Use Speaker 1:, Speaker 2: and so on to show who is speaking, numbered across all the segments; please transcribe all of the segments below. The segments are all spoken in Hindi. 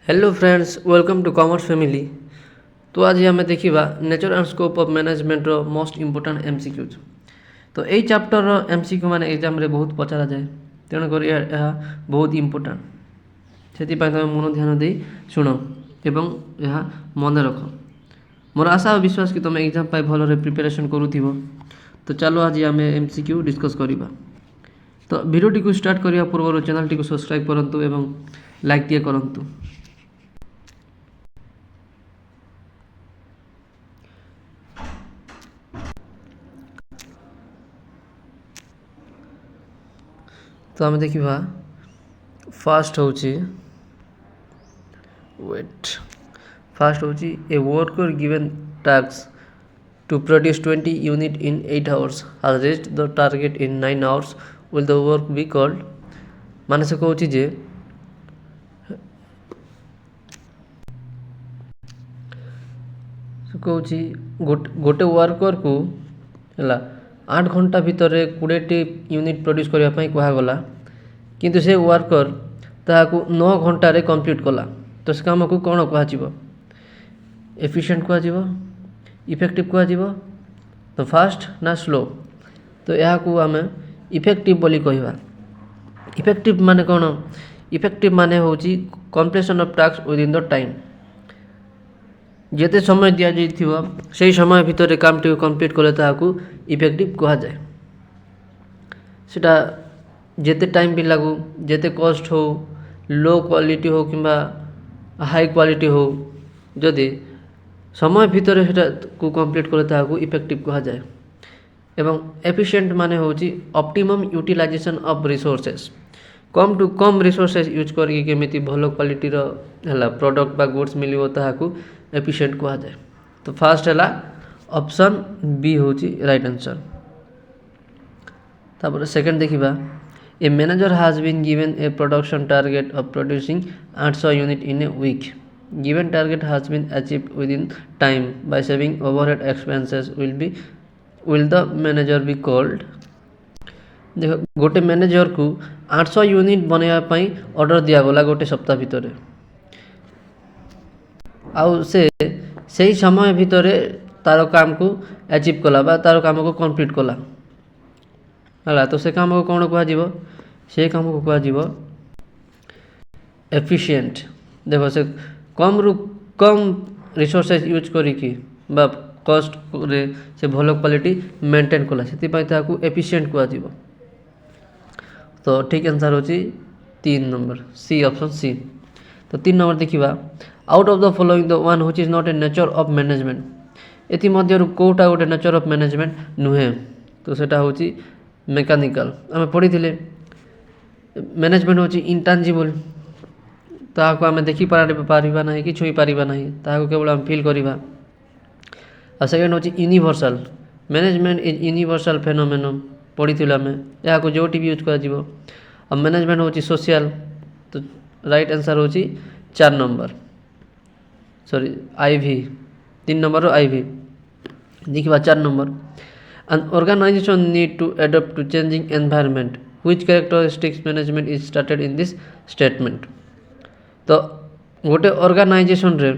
Speaker 1: Hello friends, welcome to commerce family. तो आज आम देखा nature and scope of management most important MCQs. तो यही चैप्टर एमसीक्यू मैंने एग्जाम रे बहुत पचरा जाए, तेणुकर यह बहुत इंपोर्टेंट। से तुम मन ध्यान दे शुण एवं यह मन रख। मोर आशा और विश्वास कि तुम एग्जाम पाई भल प्रिपेरेसन करूथिबो। तो चलो आज आम एमसीक्यू डिस्कस करवा। तो वीडियो को स्टार्ट करने पूर्व चैनल टी सब्सक्राइब करंतु एवं लाइक टे करंतु। तो आम देखा फास्ट हूँ a worker given task to produce 20 unit in 8 hours has reached the target in 9 hours will the work be called। माने से कहूँ जे गोटे वर्कर को है 8 घंटा भितर 20 यूनिट प्रोड्यूस करने कहगला, किंतु से वर्कर ताकू 9 घंटे कंप्लीट कला। तो से काम को कौन कह एफिशिएंट कह इफेक्टिव कह तो फास्ट ना स्लो। तो यह आम इफेक्टिव बोली कहवा। इफेक्टिव माने कौन? इफेक्टिव माने होची completion of task within the time. जेते समय दि जाइथिबो से समय भितर काम टी कंप्लीट कले ताकू इफेक्टिव कहा जाए। सेटा जेते टाइम भी लागू, जेते कॉस्ट हो, लो क्वालिटी हो किंबा हाई क्वालिटी हो, जदि समय भितर सेटा को कंप्लीट कले ताकू इफेक्टिव कहा जाए। एवं एफिशिएंट माने होची ऑप्टिमम यूटिलाइजेशन ऑफ रिसोर्सेस। कम टू कम रिसोर्सेस यूज करके केमिति भलो क्वालिटी रो हला प्रोडक्ट बा गुड्स मिलिबो ताकू एफिशिएंट कहा जाए। तो फास्ट है ऑप्शन बी होची राइट आंसर। तापर सेकंड देखिबा a manager has been given a production target of producing 800 unit in a week. Given target has been achieved within time by saving overhead expenses will the manager be called. देखो गोटे मैनेजर को 800 यूनिट बनवाई ऑर्डर दिगला गोटे सप्ताह भितर, आउ से समय भितर तार काम को अचीव कला बा तार काम को कंप्लीट कला है। तो से काम को कौन कह से काम को कह एफिशिएंट। देखो से कम रु कम रिसोर्सेस यूज करिकी बा कॉस्ट रे से भलो क्वालिटी मेंटेन कला से ताकू एफिशिएंट कह। तो ठीक आंसर होची 3 नंबर सी, ऑप्शन सी। तो 3 नंबर देखिबा out of the following the one which is not A nature of management. एथि मध्यरु कोटा गोटे नेचर ऑफ मैनेजमेंट नुहे। तो सेटा होची मेकानिकल। आमे पढ़ी मैनेजमेंट होची इंटांजिबल, ताको आमे देखि पारिबा नाही कि छुई पारिबा नाही, ताको केवल आम फील करिबा। आ सेकंड होची universal. Management is universal phenomenon पढ़ी आम या जो भी यूज कर। अब मैनेजमेंट होची सोशल। तो राइट आंसर होची 4 number sorry IV 3 number IV देखिए 4 number an organisation need to adapt to changing environment which characteristics management is started in this statement. तो गोटे ऑर्गेनाइजेशन रे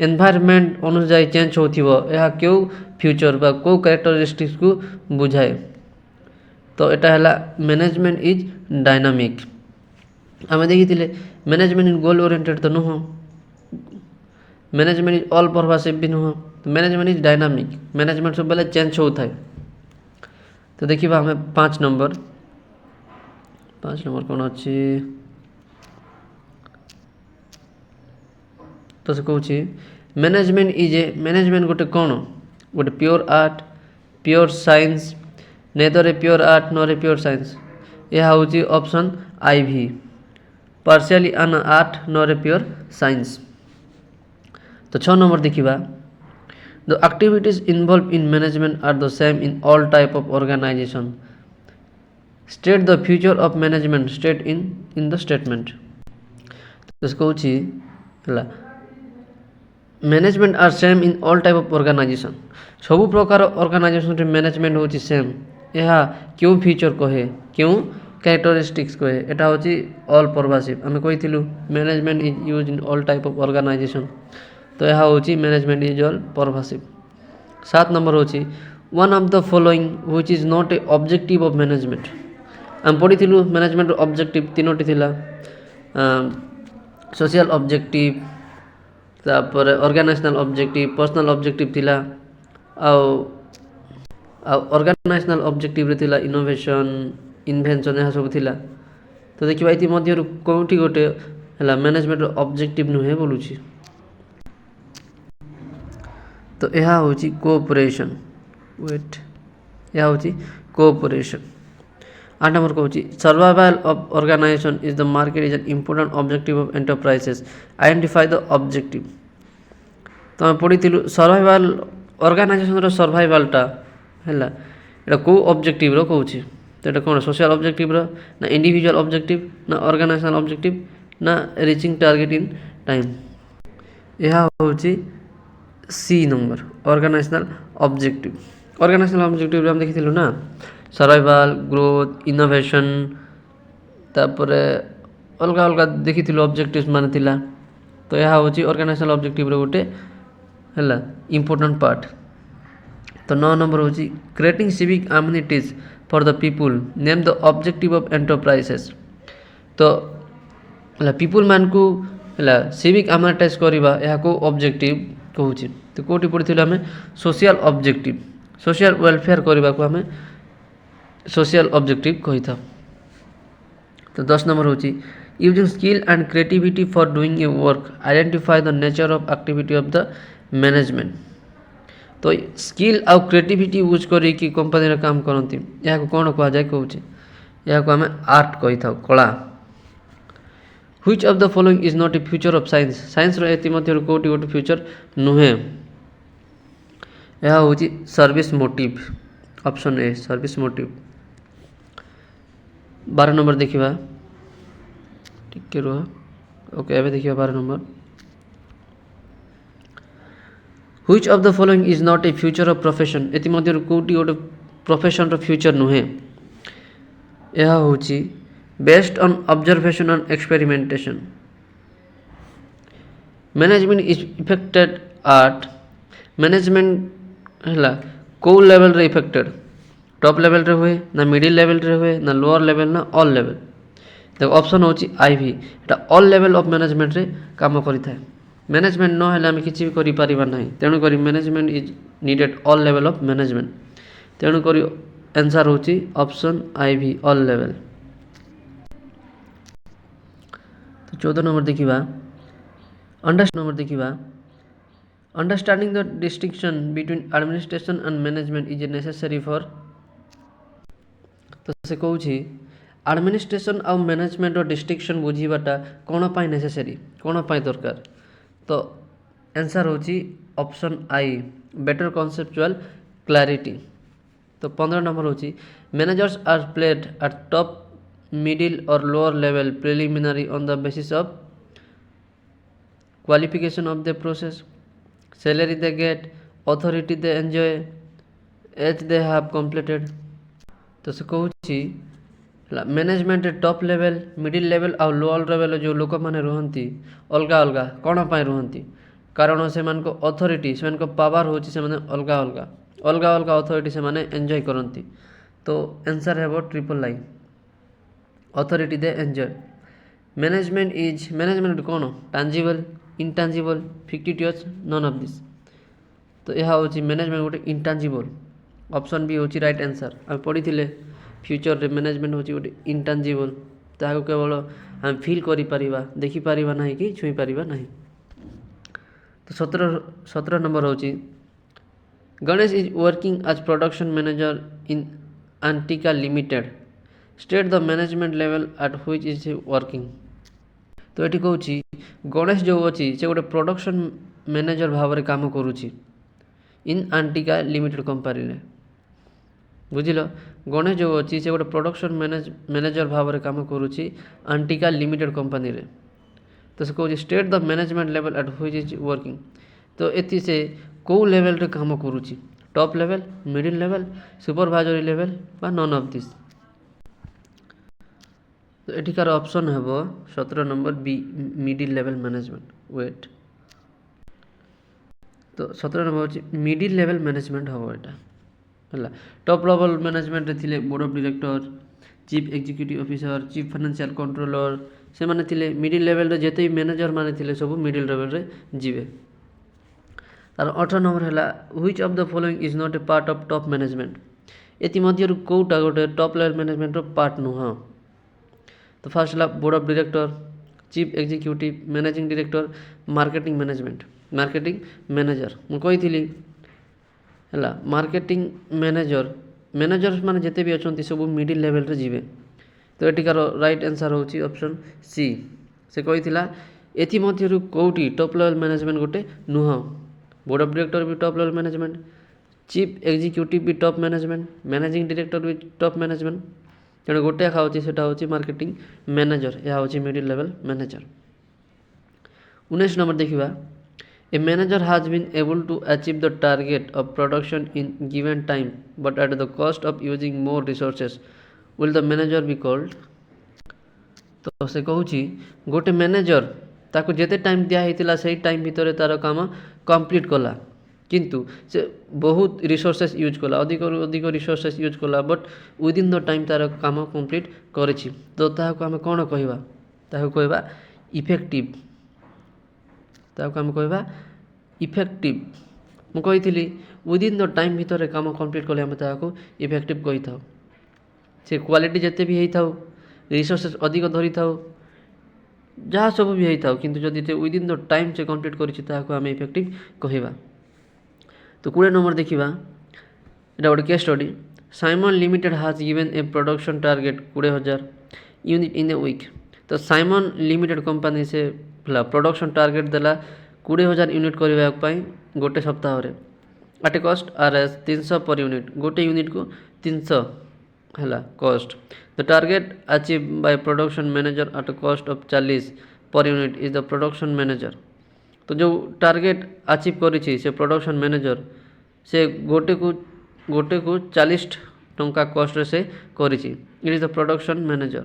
Speaker 1: एनवायरनमेंट अनुसार चेंज होथिबो या क्यों फ्यूचर बा को कैरेक्टरिस्टिक्स को बुझाए। तो एटा हला मैनेजमेंट इज डायनामिक। आम देखी मैनेजमेंट इन गोल ओरिएंटेड तो नुह, मैनेजमेंट इज ऑल परवासिव भी नुह। तो मैनेजमेंट इज डायनामिक, मैनेजमेंट सब बेले चेंज होता है। तो देखिए हमें 5 नंबर कौन अच्छी। तो से कहूँ मैनेजमेंट इज ए मैनेजमेंट गोटे कौन गोटे pure art pure science neither a pure art nor a pure science. यह हूँ option IV partially an art nor a pure science. तो 6 नंबर देखिबा the activities involve in management are the same in all type of organisation. State the future of management state in the statement. तो कहूँ management are same in all type of organisation. सबु प्रकार ऑर्गेनाइजेशन मैनेजमेंट होची सेम। यह क्यों फ्यूचर कहे क्यों କ୍ୟାରେକ୍ଟରିଷ୍ଟିକ୍ସ କହେ ଏଟା ହେଉଛି ଅଲ୍ ପରଭାସିଭ୍ ଆମେ କହିଥିଲୁ management is use in all type of organisation ତ ଏହା ହେଉଛି management is all pervasive. 7 number ହେଉଛି one of the following which is not a objective of management आम पढ़ी मैनेजमेंट ऑब्जेक्टिव तीनोटी थिला सोशल ऑब्जेक्टिव तापर ऑर्गेनाइजेशनल ऑब्जेक्टिव पर्सनल ऑब्जेक्टिव थिला ऑर्गेनाइजेशनल ऑब्जेक्टिव रे थिला इनोवेशन इन्वेंशन यह सब थिला तो देखिबा इति मध्य कोठी गोटे हला मैनेजमेंट ऑब्जेक्टिव नुहे बोलुची तो यह होची कोऑपरेशन वेट यह होची कोऑपरेशन। 8 नंबर कहूँ survival of organisation is the market is an important objective of enterprises identify the objective तो आम पढ़ी सर्वाइवल ऑर्गेनाइजेशन रो सर्वाइवलटा हैला एटा को ऑब्जेक्टिव रो कहूँ तो ये कौन सोशल ऑब्जेक्टिव रो ना इंडिविजुअल ऑब्जेक्टिव ना ऑर्गेनाइजेशनल ऑब्जेक्टिव ना रिचिंग टारगेट इन टाइम यह होची C number organisational objective. Organisational objective हम देखी ना सर्वाइवल ग्रोथ इनोवेशन तापर अलग अलग देखी ऑब्जेक्टिव मान थिला तो यह होची ऑर्गेनाइजेशनल ऑब्जेक्टिव रो गोटे हैला इंपोर्टेंट पार्ट। तो 9 नंबर होची creating civic amenities for the people name the objective of enterprises तो पीपुल मान को सिविक अम्यूनिटाइज करवा यह को ऑब्जेक्टिव कहूँ तो कौटी पढ़ी आम सोशल ऑब्जेक्टिव सोशल वेलफेयर करने को आम सोशल ऑब्जेक्टिव कही था। तो 10 नंबर होची using skill and creativity for doing a work identify the nature of activity of the management तो स्किल आउ क्रिएटिविटी यूज करी कंपनी काम करती या कौन कह जाए कहूँ या आम आर्ट कही था कला। Which of the following is not a feature of science science रो कौटी गोटे फ्यूचर नुहे यह होची service motive option A service motive. 12 number देखिबा टिके रो ओके एबे देखिबा 12 number which of the following is not a feature of profession एति मध्य कौटी गोटे प्रोफेशन रो फ्यूचर नुहे यह होची based on observation and experimentation management is affected at management है कौ लेवल रे इफेक्टेड टॉप लेवल रे हुए ना मिडिल लेवल रे हुए ना लोअर लेवल ना ऑल लेवल देखो ऑप्शन होची ivy Etah all level of management रे काम करि थाए मैनेजमेंट न हेले हम किछि भी करि परिबा नाही तेणु करी management is needed all level of management तेणु करी आंसर होची ऑप्शन आईवी ऑल लेवल। तो 14 नंबर देखिबा understanding the distinction between administration and management is necessary for तो से कहूँ एडमिनिस्ट्रेशन आउ मैनेजमेंट डिस्टिंक्शन बुझीबाटा कौन पाई नेसेसरी कौन पाई दरकार तो आंसर होची option I better conceptual clarity. तो 15 नंबर होची managers are placed at top middle और lower level preliminary on the basis of qualification of the process salary they get authority they enjoy as they have completed तो से कहूँ management top level middle level और लोअर लेवल जो लोक मैंने रुहति अलग अलग कौन पाई रुहति कारण से अथॉरिटी से पावर हो अलग अलग अलग अलग अथॉरिटी से एंजॉय करती तो आंसर है triple line authority they enjoy. Management कौन टांजिबल इंटांजिबल फिक्टिटियस नन ऑफ दिस तो यह हूँ मैनेजमेंट गोटे इंटांजिबल ऑप्शन भी हूँ राइट आंसर आम पढ़ी फ्यूचर रे मैनेजमेंट हूँ गोटे इंटांजिबल ताको केवल आम फील करि परिबा देखि परिबा नहीं कि छुई परिबा नहीं। तो 17 नंबर हूँ Ganesh is working as production manager in Antika limited state the management level at which is working तो ये कहूँ गणेश जो अच्छी से गोटे प्रोडक्शन मैनेजर भाव में काम करुच्ची इन आंटिका लिमिटेड कंपनी बुझिल गणेश जो अच्छी से गोटे प्रोडक्शन मैनेजर भाव में काम करुच्ची आंटिका लिमिटेड कंपनी रे तो से कहूँ state the management level at which is working तो एति से कौ लेवल रे काम करुच्ची top level middle level supervisory level बा नन ऑफ दिस। तो एठिकार ऑप्शन है 17 number B middle level management. Wait तो 17 नंबर हो मिडिल लेवल मैनेजमेंट हम यहाँ है। टॉप लेवल मैनेजमेंट थे board of director, chief executive officer, chief financial controller, से माने थिले मिडिल लेवल रे जेते मैनेजर माने थिले सब मिडिल लेवल रे जीवे। तार 18 नंबर है which of the following is not A part of top management. एति मध्य कोटा गोटे टॉप लेवल मैनेजमेंट पार्ट नुह। तो फर्स्ट है board of director, chief executive, managing director, marketing management marketing manager मु कही है मार्केटिंग मैनेजर मैनेजर माने जिते भी अच्छा सब मिडिल लेवल रे जीवे। तो एटिकार राइट आंसर होची ऑप्शन सी। से कही एथि मध्य कौटी टॉप लेवल मैनेजमेंट गोटे नुह। बोर्ड ऑफ डायरेक्टर भी top level management, chief executive भी टॉप मैनेजमेंट, मैनेजिंग डायरेक्टर भी टॉप मैनेजमेंट, तेणु गोटे खाऊँ से मार्केटिंग मैनेजर, यह हूँ मिडिल लेवल मैनेजर। 19 नंबर देखा a manager has been able to achieve the target of production in given time but at the cost of using more resources will the manager be called. तो से कहूँ गोटे मैनेजर ताको जेते टाइम दिया से टाइम भितर तार काम कंप्लीट कला किंतु से बहुत रिसोर्सेस यूज कला अधिक अधिक रिसोर्सेस यूज कला बट विदिन द टाइम तार काम कंप्लीट करिछि। तो ताको आम कौन कहवा ताको कहवा इफेक्टिव। ताको आम कहवा इफेक्टिव। मु कही विदिन द टाइम भितर काम कंप्लीट कले आम ताको इफेक्टिव कही था। से क्वालिटी जिते भी होता रिसोर्सेस अधिक धरी था जहाँ सब भी होता किंतु जदि विदिन द टाइम से कंप्लीट करें आम इफेक्टिव कहवा। तो 20 नंबर देखा यहाँ गोटे case study Simon limited has given a production target 20,000 unit in a week. तो साइमन लिमिटेड कंपनी से प्रोडक्शन टारगेट देला 20,000 यूनिट करने गोटे सप्ताह at a cost R S 300 per unit गोटे यूनिट को 300 है cost. The target achieve by production manager at cost of 40 per unit is the production manager. तो जो टारगेट अचीव करी से प्रोडक्शन मैनेजर से गोटे को 40 टंका कॉस्ट से करी it is the production manager.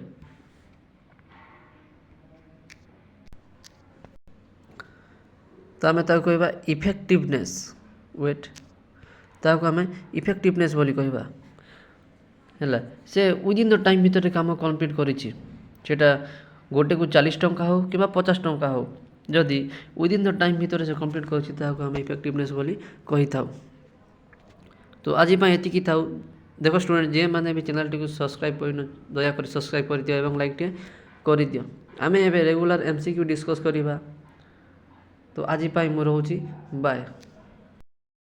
Speaker 1: तो आम कहवा इफेक्टिवनेस। वेट ताको आम इफेक्टिवनेस बोली कहवा है से विदिन द टाइम भितर काम कंप्लीट करिछि सेटा गोटे को 40 टंका हो कि 50 टंका हो जदि विदिन द टाइम भितर से कंप्लीट करिछि ताको आम इफेक्टिवनेस बोली कहि थाउ। तो आज एतिकी थाउ। देखो स्टूडेंट जे माने भी चैनल टी सब्सक्राइब कर दया कर सब्सक्राइब कर दियो एवं लाइक टे कर दियो। आम एबे रेगुलर एमसीक्यू डिस्कस करिबा। तो आज मोर होची बाय।